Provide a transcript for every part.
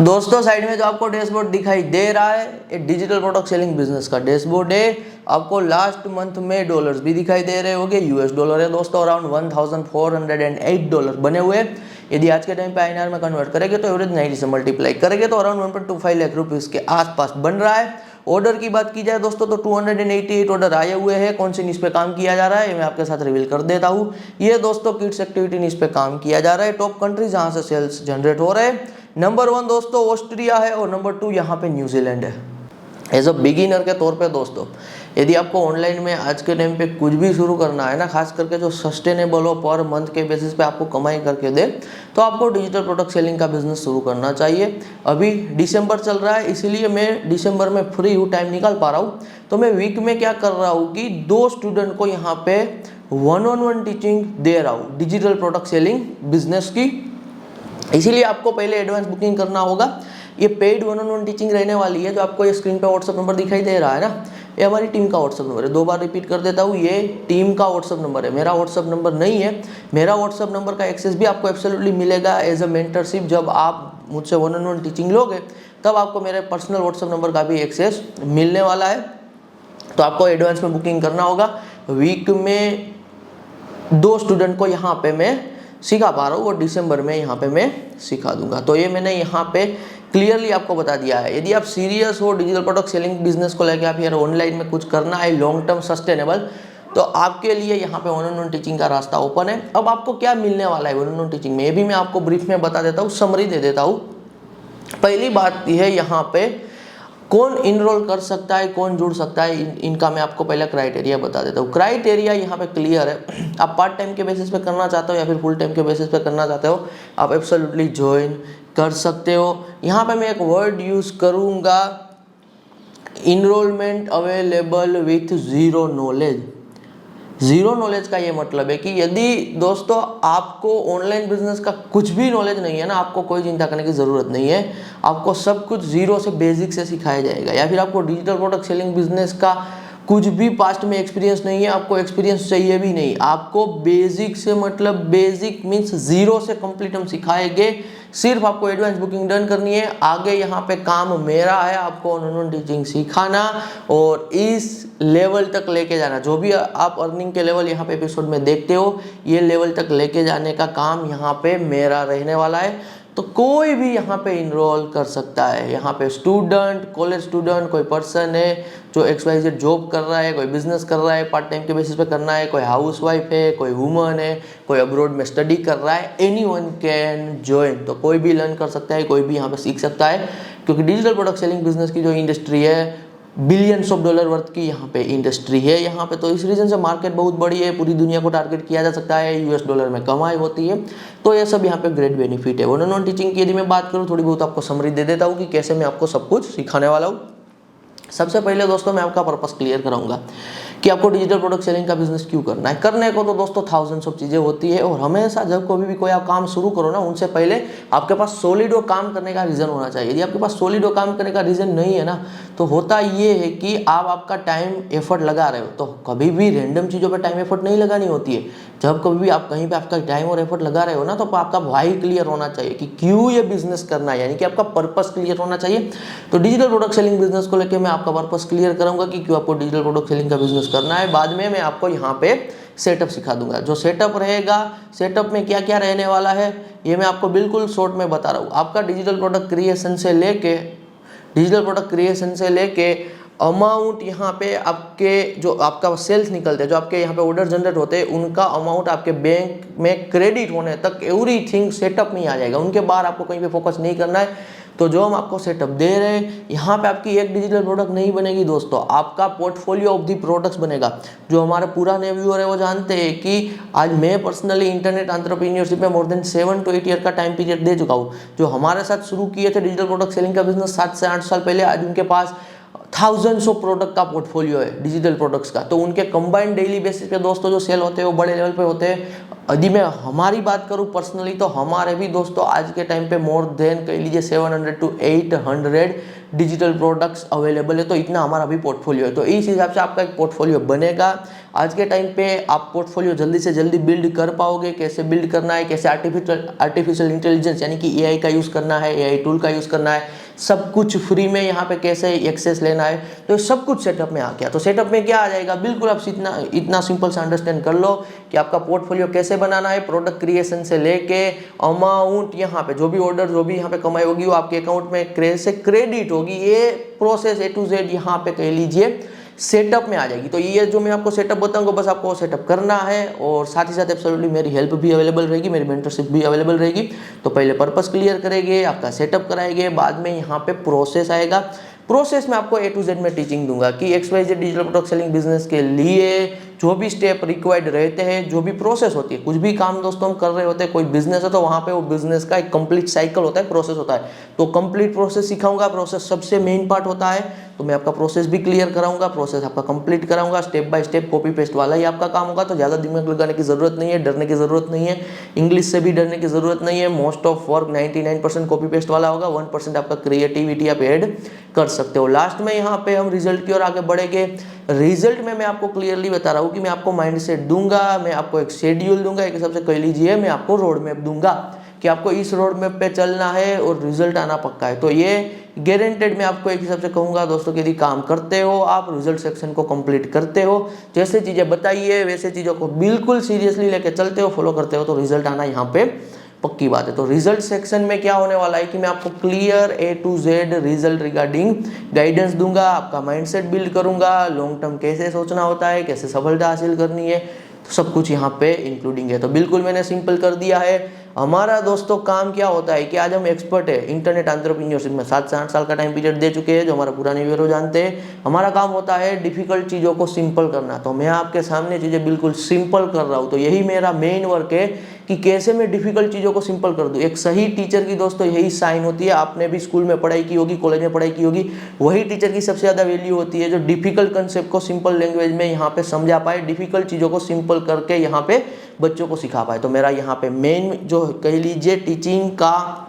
दोस्तों साइड में जो आपको डैशबोर्ड दिखाई दे रहा है ये डिजिटल प्रोडक्ट सेलिंग बिजनेस का डैशबोर्ड है। आपको लास्ट मंथ में डॉलर्स भी दिखाई दे रहे होंगे। यूएस डॉलर है दोस्तों, अराउंड $1408 बने हुए। यदि आज के टाइम पे आईएनआर में कन्वर्ट करेंगे तो एवरेज 90 से मल्टीप्लाई करेंगे तो अराउंड 1.25 लाख रुपीज़ के आसपास बन रहा है। ऑर्डर की बात की जाए दोस्तों तो 288 ऑर्डर आए हुए हैं। कौन सी नीश पे काम किया जा रहा है ये मैं आपके साथ रिवील कर देता हूँ। ये दोस्तों किड्स एक्टिविटी नीश पे काम किया जा रहा है। टॉप कंट्री जहाँ से सेल्स जनरेट हो रहे हैं, नंबर 1 दोस्तों ऑस्ट्रिया है और नंबर 2 यहाँ पे न्यूजीलैंड है। एज अ बिगिनर के तौर पे दोस्तों यदि आपको ऑनलाइन में आज के टाइम पे कुछ भी शुरू करना है ना, खास करके जो सस्टेनेबल हो, पर मंथ के बेसिस पे आपको कमाई करके दे, तो आपको डिजिटल प्रोडक्ट सेलिंग का बिजनेस शुरू करना चाहिए। अभी दिसंबर चल रहा है इसलिए मैं दिसंबर में फ्री हूँ, टाइम निकाल पा रहा हूँ। तो मैं वीक में क्या कर रहा हूँ कि 2 स्टूडेंट को यहाँ पे 1-on-1 टीचिंग दे रहा हूँ डिजिटल प्रोडक्ट सेलिंग बिजनेस की। इसीलिए आपको पहले एडवांस बुकिंग करना होगा। ये पेड 1-on-1 टीचिंग रहने वाली है। जो आपको ये स्क्रीन पे व्हाट्सअप नंबर दिखाई दे रहा है ना, ये हमारी टीम का व्हाट्सअप नंबर है। 2 बार रिपीट कर देता हूँ, ये टीम का व्हाट्सअप नंबर है, मेरा व्हाट्सअप नंबर नहीं है। मेरा व्हाट्सअप नंबर का एक्सेस भी आपको एब्सोल्युटली मिलेगा एज अ मेंटरशिप। जब आप मुझसे 1-on-1 टीचिंग लोगे तब आपको मेरे पर्सनल व्हाट्सअप नंबर का भी एक्सेस मिलने वाला है। तो आपको एडवांस में बुकिंग करना होगा। वीक में 2 स्टूडेंट को यहाँ पे मैं सिखा पा रहा हूँ और दिसंबर में यहाँ पे मैं सिखा दूंगा। तो ये मैंने यहाँ पे क्लियरली आपको बता दिया है। यदि आप सीरियस हो डिजिटल प्रोडक्ट सेलिंग बिजनेस को लेकर, आप यार ऑनलाइन में कुछ करना है लॉन्ग टर्म सस्टेनेबल, तो आपके लिए यहाँ पे 1-on-1 टीचिंग का रास्ता ओपन है। अब आपको क्या मिलने वाला है 1-on-1 टीचिंग में, ये भी मैं आपको ब्रीफ में बता देता हूँ, समरी दे देता हूँ। पहली बात यह है यहाँ पे कौन इनरोल कर सकता है, कौन जुड़ सकता है, इनका मैं आपको पहले क्राइटेरिया बता देता हूँ। क्राइटेरिया यहाँ पे क्लियर है। आप पार्ट टाइम के बेसिस पे करना चाहते हो या फिर फुल टाइम के बेसिस पे करना चाहते हो, आप एब्सोल्युटली ज्वाइन कर सकते हो। यहाँ पे मैं एक वर्ड यूज करूँगा, enrolment available with zero knowledge. Zero knowledge का ये मतलब है कि यदि दोस्तों आपको ऑनलाइन बिजनेस का कुछ भी नॉलेज नहीं है ना, आपको कोई चिंता करने की ज़रूरत नहीं है। आपको सब कुछ जीरो से, बेसिक से सिखाया जाएगा। या फिर आपको डिजिटल प्रोडक्ट सेलिंग बिजनेस का कुछ भी पास्ट में एक्सपीरियंस नहीं है, आपको एक्सपीरियंस चाहिए भी नहीं, आपको बेसिक से, मतलब बेसिक मीन्स जीरो से कंप्लीट हम सिखाएंगे। सिर्फ आपको एडवांस बुकिंग डन करनी है। आगे यहाँ पे काम मेरा है, आपको 1-on-1 टीचिंग सिखाना और इस लेवल तक लेके जाना। जो भी आप अर्निंग के लेवल यहाँ पे एपिसोड में देखते हो, ये लेवल तक लेके जाने का काम यहाँ पे मेरा रहने वाला है। तो कोई भी यहाँ पे इनरोल कर सकता है। यहाँ पे स्टूडेंट, कॉलेज स्टूडेंट, कोई पर्सन है जो XYZ जॉब कर रहा है, कोई बिजनेस कर रहा है, पार्ट टाइम के बेसिस पे करना है, कोई हाउसवाइफ है, कोई वुमन है, कोई अब्रॉड में स्टडी कर रहा है, एनीवन कैन ज्वाइन। तो कोई भी लर्न कर सकता है, कोई भी यहाँ पे सीख सकता है, क्योंकि डिजिटल प्रोडक्ट सेलिंग बिजनेस की जो इंडस्ट्री है बिलियंस ऑफ डॉलर वर्थ की यहाँ पे इंडस्ट्री है यहाँ पे। तो इस रीजन से मार्केट बहुत बड़ी है, पूरी दुनिया को टारगेट किया जा सकता है, US डॉलर में कमाई होती है। तो ये सब यहाँ पे ग्रेट बेनिफिट है। 1-on-1 टीचिंग की यदि मैं बात करूँ, थोड़ी बहुत आपको समरी दे देता हूँ कि कैसे मैं आपको सब कुछ सिखाने वाला हूँ। सबसे पहले दोस्तों मैं आपका पर्पस क्लियर कराऊंगा कि आपको डिजिटल प्रोडक्ट सेलिंग का बिजनेस क्यों करना है। करने को तो दोस्तों थाउजेंड्स ऑफ चीज़ें होती है और हमेशा जब कभी भी कोई आप काम शुरू करो ना, उनसे पहले आपके पास सॉलिड वो काम करने का रीज़न होना चाहिए। यदि आपके पास सॉलिड वो काम करने का रीज़न नहीं है ना, तो होता ये है कि आप आपका टाइम एफर्ट लगा रहे हो, तो कभी भी रैंडम चीज़ों पर टाइम एफर्ट नहीं लगानी होती है। जब कभी भी आप कहीं पे आपका टाइम और एफर्ट लगा रहे हो ना, तो आपका वाई क्लियर होना चाहिए कि क्यों ये बिजनेस करना है, यानी कि आपका पर्पस क्लियर होना चाहिए। तो डिजिटल प्रोडक्ट सेलिंग बिजनेस को लेकर मैं आपका पर्पस क्लियर करूंगा कि क्यों आपको डिजिटल प्रोडक्ट सेलिंग का बिजनेस करना है। बाद में मैं आपको यहाँ पे सेटअप सिखा दूंगा। जो सेटअप रहेगा, सेटअप में क्या क्या रहने वाला है, ये मैं आपको बिल्कुल शॉर्ट में बता रहा हूँ। आपका डिजिटल प्रोडक्ट क्रिएशन से लेके अमाउंट यहाँ पे आपके जो आपका सेल्स निकलते हैं, जो आपके यहाँ पे ऑर्डर जनरेट होते हैं, उनका अमाउंट आपके बैंक में क्रेडिट होने तक एवरीथिंग सेटअप में आ जाएगा। उनके बाद आपको कहीं पे फोकस नहीं करना है। तो जो हम आपको सेटअप दे रहे हैं, यहाँ पे आपकी एक डिजिटल प्रोडक्ट नहीं बनेगी दोस्तों, आपका पोर्टफोलियो ऑफ दी प्रोडक्ट्स बनेगा। जो हमारे पुराने व्यूअर है वो जानते हैं कि आज मैं पर्सनली इंटरनेट एंटरप्रेन्योरशिप में मोर देन 7 to 8 ईयर का टाइम पीरियड दे चुका हूँ। जो हमारे साथ शुरू किए थे डिजिटल प्रोडक्ट सेलिंग का बिजनेस 7 से 8 साल पहले, आज उनके पास थाउजेंड्स ऑफ प्रोडक्ट का पोर्टफोलियो है डिजिटल प्रोडक्ट्स का, तो उनके कंबाइंड डेली बेसिस पे दोस्तों जो सेल होते हैं वो बड़े लेवल पे होते हैं। यदि मैं हमारी बात करूं पर्सनली, तो हमारे भी दोस्तों आज के टाइम पे मोर देन कह लीजिए 700 to 800 डिजिटल प्रोडक्ट्स अवेलेबल है। तो इतना हमारा भी पोर्टफोलियो है, तो इस हिसाब से आपका एक पोर्टफोलियो बनेगा। आज के टाइम पे आप पोर्टफोलियो जल्दी से जल्दी बिल्ड कर पाओगे। कैसे बिल्ड करना है, कैसे आर्टिफिशियल इंटेलिजेंस यानी कि एआई का यूज़ करना है, एआई टूल का यूज़ करना है, सब कुछ फ्री में यहाँ पे कैसे एक्सेस लेना है, तो सब कुछ सेटअप में आ गया। तो सेटअप में क्या आ जाएगा, बिल्कुल आप इतना सिंपल से अंडरस्टैंड कर लो कि आपका पोर्टफोलियो कैसे बनाना है। प्रोडक्ट क्रिएशन से लेके अमाउंट, यहाँ पे जो भी ऑर्डर जो भी यहाँ पे कमाई होगी वो आपके अकाउंट में कैसे क्रेडिट होगी, ये प्रोसेस A to Z यहाँ पे कह लीजिए सेटअप में आ जाएगी। तो ये जो मैं आपको सेटअप बताऊंगा बस आपको सेटअप करना है, और साथ ही साथ एब्सोल्युटली मेरी हेल्प भी अवेलेबल रहेगी, मेरी मेंटरशिप भी अवेलेबल रहेगी। तो पहले पर्पस क्लियर करेंगे, आपका सेटअप कराएंगे, बाद में यहाँ पे प्रोसेस आएगा। प्रोसेस में आपको A to Z में टीचिंग दूंगा कि XYZ digital product selling business के लिए जो भी स्टेप रिक्वायर्ड रहते हैं, जो भी प्रोसेस होती है, कुछ भी काम दोस्तों हम कर रहे होते हैं, कोई बिजनेस है तो वहाँ पे वो बिजनेस का एक कंप्लीट साइकिल होता है, प्रोसेस होता है। तो कंप्लीट प्रोसेस सिखाऊंगा, प्रोसेस सबसे मेन पार्ट होता है, तो मैं आपका प्रोसेस भी क्लियर कराऊंगा, प्रोसेस आपका कंप्लीट कराऊंगा, step by step copy paste वाला ही आपका काम होगा। तो ज़्यादा दिमाग लगाने की जरूरत नहीं है, डरने की जरूरत नहीं है, इंग्लिश से भी डरने की जरूरत नहीं है। Most of work 99% copy paste वाला होगा, 1% आपका क्रिएटिविटी आप ऐड कर सकते हो। लास्ट में यहाँ पे हम रिजल्ट की ओर आगे बढ़ेंगे। रिजल्ट में मैं आपको क्लियरली बता रहा हूँ कि मैं आपको माइंडसेट दूंगा, मैं आपको एक शेड्यूल दूंगा, एक हिसाब से कह लीजिए मैं आपको रोड मैप दूंगा कि आपको इस रोड मैप पे चलना है और रिजल्ट आना पक्का है। तो ये गारंटेड मैं आपको एक हिसाब से कहूँगा दोस्तों कि यदि काम करते हो आप, रिजल्ट सेक्शन को कंप्लीट करते हो, जैसे चीज़ें बताइए वैसे चीज़ों को बिल्कुल सीरियसली लेके चलते हो, फॉलो करते हो, तो रिजल्ट आना यहाँ पे पक्की बात है। तो रिजल्ट सेक्शन में क्या होने वाला है कि मैं आपको clear A to Z result regarding guidance दूंगा, आपका माइंडसेट बिल्ड करूंगा, लॉन्ग टर्म कैसे सोचना होता है, कैसे सफलता हासिल करनी है, तो सब कुछ यहाँ पे इंक्लूडिंग है। तो बिल्कुल मैंने सिंपल कर दिया है। हमारा दोस्तों काम क्या होता है कि आज हम एक्सपर्ट है इंटरनेट एंटरप्रेन्योरशिप में, 7 से 8 साल का टाइम पीरियड दे चुके हैं, जो हमारा पुराने व्यूअर जानते हैं। हमारा काम होता है डिफिकल्ट चीज़ों को सिंपल करना। तो मैं आपके सामने चीज़ें बिल्कुल सिंपल कर रहा हूँ। तो यही मेरा मेन वर्क है कि कैसे मैं डिफिकल्ट चीज़ों को सिंपल कर दूँ। एक सही टीचर की दोस्तों यही साइन होती है, आपने भी स्कूल में पढ़ाई की होगी, कॉलेज में पढ़ाई की होगी, वही टीचर की सबसे ज़्यादा वैल्यू होती है जो डिफिकल्ट कंसेप्ट को सिंपल लैंग्वेज में यहाँ पे समझा पाए, डिफिकल्ट चीज़ों को सिंपल करके यहाँ पे बच्चों को सिखा पाए। तो मेरा यहाँ पे मेन जो कह लीजिए टीचिंग का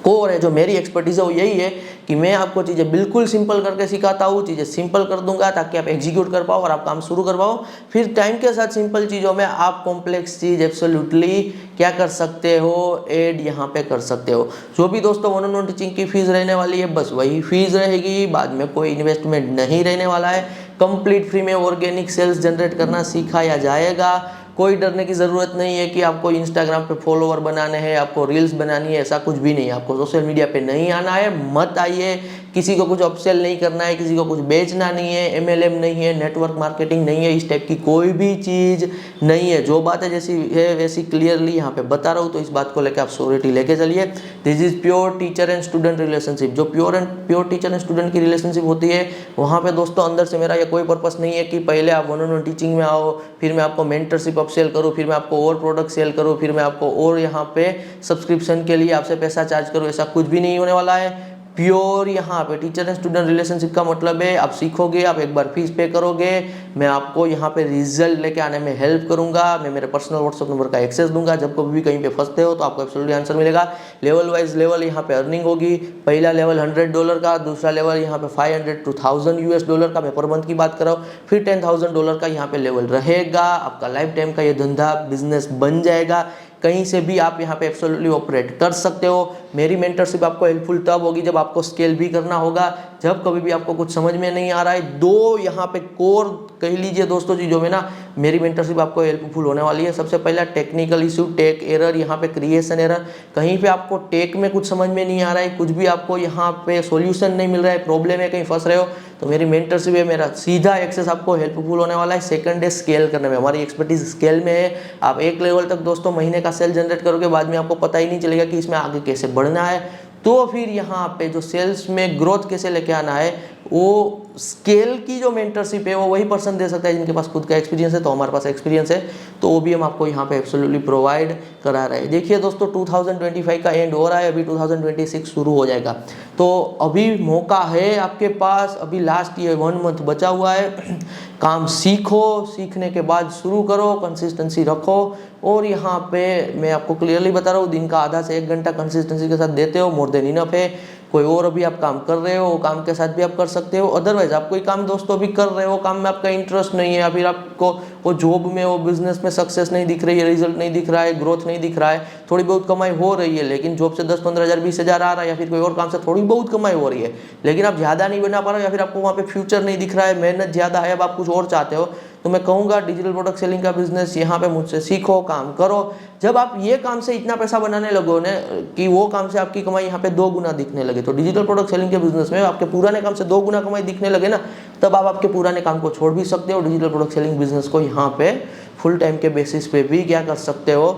कोर है, जो मेरी एक्सपर्टीज है वो यही है कि मैं आपको चीज़ें बिल्कुल सिंपल करके सिखाता हूँ, चीज़ें सिंपल कर दूंगा ताकि आप एग्जीक्यूट कर पाओ और आप काम शुरू कर पाओ। फिर टाइम के साथ सिंपल चीज़ों में आप कॉम्प्लेक्स चीज़ एब्सोल्युटली क्या कर सकते हो, ऐड यहाँ पे कर सकते हो। जो भी दोस्तों 1-on-1 टीचिंग की फीस रहने वाली है बस वही फीस रहेगी, बाद में कोई इन्वेस्टमेंट नहीं रहने वाला है। कंप्लीट फ्री में ऑर्गेनिक सेल्स जनरेट करना सिखाया जाएगा। कोई डरने की ज़रूरत नहीं है कि आपको इंस्टाग्राम पे फॉलोवर बनाने हैं, आपको रील्स बनानी है, ऐसा कुछ भी नहीं है। आपको सोशल मीडिया पे नहीं आना है, मत आइए। किसी को कुछ अपसेल नहीं करना है, किसी को कुछ बेचना नहीं है, MLM नहीं है, नेटवर्क मार्केटिंग नहीं है, इस टाइप की कोई भी चीज़ नहीं है। जो बात है जैसी है वैसी क्लियरली यहाँ पे बता रहा हूँ, तो इस बात को लेकर आप श्योरिटी लेके चलिए। This is pure teacher and student relationship. जो प्योर टीचर एंड स्टूडेंट की रिलेशनशिप होती है वहाँ पे दोस्तों अंदर से मेरा ये कोई पर्पस नहीं है कि पहले आप 1-on-1 टीचिंग में आओ, फिर मैं आपको मेंटरशिप सेल करूँ, फिर मैं आपको और प्रोडक्ट सेल करूँ, फिर मैं आपको और यहाँ पे सब्सक्रिप्शन के लिए आपसे पैसा चार्ज करूँ, ऐसा कुछ भी नहीं होने वाला है। प्योर यहाँ पे टीचर एंड स्टूडेंट रिलेशनशिप का मतलब है आप सीखोगे, आप एक बार फीस पे करोगे, मैं आपको यहाँ पे रिजल्ट लेके आने में हेल्प करूंगा, मैं मेरे पर्सनल व्हाट्सएप नंबर का एक्सेस दूंगा। जब कभी भी कहीं पे फंसते हो तो आपको एब्सोल्युटली आंसर मिलेगा। लेवल वाइज लेवल यहाँ पे अर्निंग होगी। पहला लेवल $100 का, दूसरा लेवल यहाँ पे $500 to $1000 का, मैं पर मंथ की बात कर रहा हूँ। फिर $10,000 का यहाँ पे लेवल रहेगा। आपका लाइफ टाइम का ये धंधा बिजनेस बन जाएगा। कहीं से भी आप यहाँ पे एब्सोल्युटली ऑपरेट कर सकते हो। मेरी मेंटरशिप आपको हेल्पफुल तब होगी जब आपको स्केल भी करना होगा, जब कभी भी आपको कुछ समझ में नहीं आ रहा है। दो यहाँ पे कोर कह लीजिए दोस्तों चीज़ों में ना मेरी मेंटरशिप आपको हेल्पफुल होने वाली है। सबसे पहला टेक्निकल इशू, टेक एरर, यहाँ पे क्रिएशन एरर, कहीं पे आपको टेक में कुछ समझ में नहीं आ रहा है, कुछ भी आपको यहाँ पे सॉल्यूशन नहीं मिल रहा है, प्रॉब्लम है, कहीं फंस रहे हो, तो मेरी मेंटरशिप है, मेरा सीधा एक्सेस आपको हेल्पफुल होने वाला है। सेकंड है स्केल करने में, हमारी एक्सपर्टीज स्केल में है। आप एक लेवल तक दोस्तों महीने का सेल जनरेट करोगे, बाद में आपको पता ही नहीं चलेगा कि इसमें आगे कैसे बढ़ना है। तो फिर यहाँ पे जो सेल्स में ग्रोथ कैसे लेके आना है, वो स्केल की जो मेंटरशिप है वो वही पर्सन दे सकता है जिनके पास खुद का एक्सपीरियंस है। तो हमारे पास एक्सपीरियंस है, तो वो भी हम आपको यहाँ पे एब्सोल्युटली प्रोवाइड करा रहे हैं। देखिए दोस्तों, 2025 का एंड हो रहा है, अभी 2026 शुरू हो जाएगा। तो अभी मौका है आपके पास, अभी लास्ट ये 1 मंथ बचा हुआ है। काम सीखो, सीखने के बाद शुरू करो, कंसिस्टेंसी रखो। और यहाँ पे मैं आपको क्लियरली बता रहा हूँ, दिन का आधा से 1 घंटा कंसिस्टेंसी के साथ देते हो, मोर देन इनफ है। कोई और अभी आप काम कर रहे हो, वो काम के साथ भी आप कर सकते हो। अदरवाइज आप कोई काम दोस्तों अभी कर रहे हो, काम में आपका इंटरेस्ट नहीं है, या फिर आपको वो जॉब में, वो बिजनेस में सक्सेस नहीं दिख रही है, रिजल्ट नहीं दिख रहा है, ग्रोथ नहीं दिख रहा है, थोड़ी बहुत कमाई हो रही है लेकिन जॉब से 10-15 हज़ार 20 हज़ार आ रहा है, या फिर कोई और काम से थोड़ी बहुत कमाई हो रही है लेकिन आप ज़्यादा नहीं बना पा रहे हो, या फिर आपको वहाँ पे फ्यूचर नहीं दिख रहा है, मेहनत ज़्यादा है, अब आप कुछ और चाहते हो, तो मैं कहूँगा डिजिटल प्रोडक्ट सेलिंग का बिजनेस यहाँ पे मुझसे सीखो, काम करो। जब आप ये काम से इतना पैसा बनाने लगो ना कि वो काम से आपकी कमाई यहाँ पे 2 गुना दिखने लगे, तो डिजिटल प्रोडक्ट सेलिंग के बिजनेस में आपके पुराने काम से 2 गुना कमाई दिखने लगे ना, तब आप आपके पुराने काम को छोड़ भी सकते हो, डिजिटल प्रोडक्ट सेलिंग बिजनेस को यहाँ पे फुल टाइम के बेसिस पे भी क्या कर सकते हो,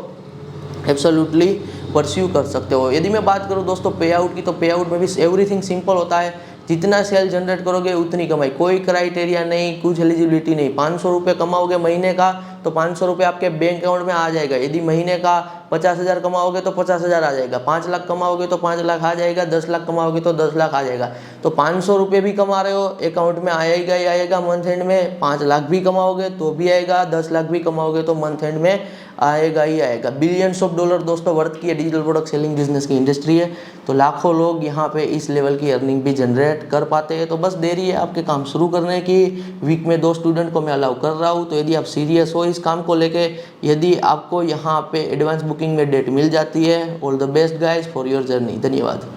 एब्सोल्युटली परस्यू कर सकते हो। यदि मैं बात करूँ दोस्तों पे आउट की, तो पे आउट में भी एवरीथिंग सिंपल होता है, जितना सेल जनरेट करोगे उतनी कमाई, कोई क्राइटेरिया नहीं, कुछ एलिजिबिलिटी नहीं। 500 रुपये कमाओगे महीने का तो 500 रुपये आपके बैंक अकाउंट में आ जाएगा। यदि महीने का 50 हज़ार कमाओगे तो 50 हज़ार आ जाएगा, 5 लाख कमाओगे तो 5 लाख आ जाएगा, 10 लाख कमाओगे तो 10 लाख आ जाएगा। तो 500 रुपये भी कमा रहे हो, अकाउंट में आएगा ही आएगा मंथ एंड में। 5 लाख भी कमाओगे तो भी आएगा, 10 लाख भी कमाओगे तो मंथ एंड में आएगा ही आएगा। बिलियंस ऑफ डॉलर दोस्तों वर्थ की डिजिटल प्रोडक्ट सेलिंग बिजनेस की इंडस्ट्री है, तो लाखों लोग यहाँ पे इस लेवल की अर्निंग भी जनरेट कर पाते हैं। तो बस देरी है आपके काम शुरू करने की। वीक में 2 स्टूडेंट को मैं अलाउ कर रहा हूँ, तो यदि आप सीरियस हो इस काम को लेके, यदि आपको यहाँ पे एडवांस बुकिंग में डेट मिल जाती है, all the best guys for your journey. धन्यवाद।